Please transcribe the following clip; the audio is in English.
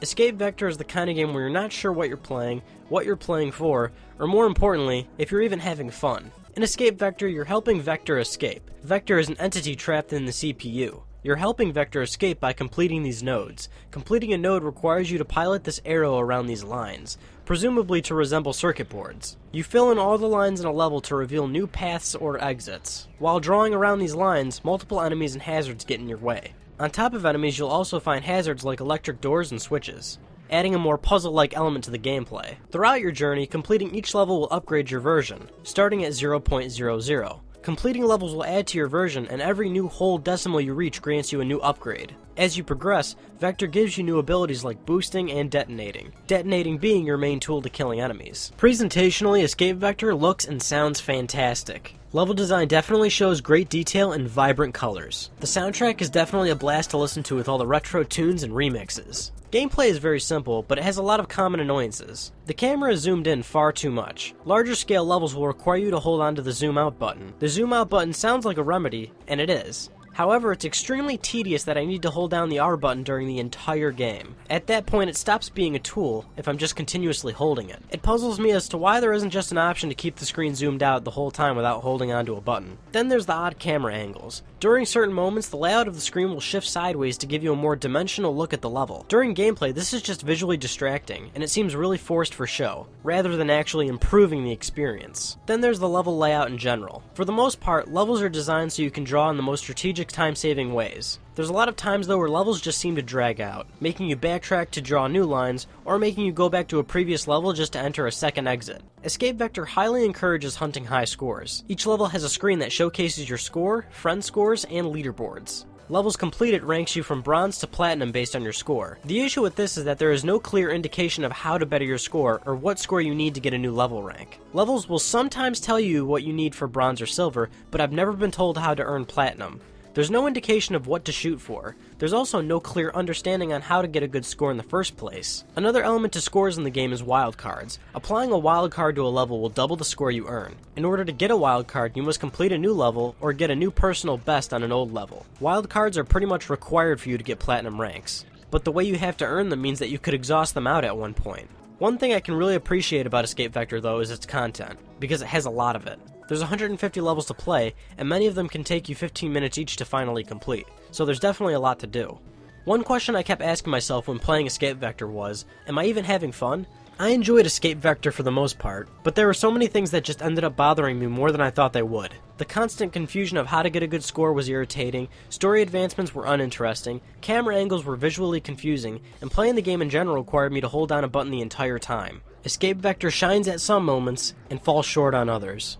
escapeVektor is the kind of game where you're not sure what you're playing for, or more importantly, if you're even having fun. In escapeVektor, you're helping Vector escape. Vector is an entity trapped in the CPU. You're helping Vector escape by completing these nodes. Completing a node requires you to pilot this arrow around these lines, presumably to resemble circuit boards. You fill in all the lines in a level to reveal new paths or exits. While drawing around these lines, multiple enemies and hazards get in your way. On top of enemies, you'll also find hazards like electric doors and switches, adding a more puzzle-like element to the gameplay. Throughout your journey, completing each level will upgrade your version, starting at 0.00. Completing levels will add to your version, and every new whole decimal you reach grants you a new upgrade. As you progress, Vector gives you new abilities like boosting and detonating. Detonating being your main tool to killing enemies. Presentationally, escapeVektor looks and sounds fantastic. Level design definitely shows great detail and vibrant colors. The soundtrack is definitely a blast to listen to with all the retro tunes and remixes. Gameplay is very simple, but it has a lot of common annoyances. The camera is zoomed in far too much. Larger scale levels will require you to hold on to the zoom out button. The zoom out button sounds like a remedy, and it is. However, it's extremely tedious that I need to hold down the R button during the entire game. At that point, it stops being a tool if I'm just continuously holding it. It puzzles me as to why there isn't just an option to keep the screen zoomed out the whole time without holding onto a button. Then there's the odd camera angles. During certain moments, the layout of the screen will shift sideways to give you a more dimensional look at the level. During gameplay, this is just visually distracting, and it seems really forced for show, rather than actually improving the experience. Then there's the level layout in general. For the most part, levels are designed so you can draw in the most strategic time-saving ways. There's a lot of times though where levels just seem to drag out, making you backtrack to draw new lines, or making you go back to a previous level just to enter a second exit. escapeVektor highly encourages hunting high scores. Each level has a screen that showcases your score, friend scores, and leaderboards. Levels completed ranks you from bronze to platinum based on your score. The issue with this is that there is no clear indication of how to better your score or what score you need to get a new level rank. Levels will sometimes tell you what you need for bronze or silver, but I've never been told how to earn platinum. There's no indication of what to shoot for. There's also no clear understanding on how to get a good score in the first place. Another element to scores in the game is wildcards. Applying a wildcard to a level will double the score you earn. In order to get a wildcard, you must complete a new level or get a new personal best on an old level. Wildcards are pretty much required for you to get platinum ranks, but the way you have to earn them means that you could exhaust them out at one point. One thing I can really appreciate about escapeVektor though is its content, because it has a lot of it. There's 150 levels to play, and many of them can take you 15 minutes each to finally complete, so there's definitely a lot to do. One question I kept asking myself when playing escapeVektor was, am I even having fun? I enjoyed escapeVektor for the most part, but there were so many things that just ended up bothering me more than I thought they would. The constant confusion of how to get a good score was irritating, story advancements were uninteresting, camera angles were visually confusing, and playing the game in general required me to hold down a button the entire time. escapeVektor shines at some moments, and falls short on others.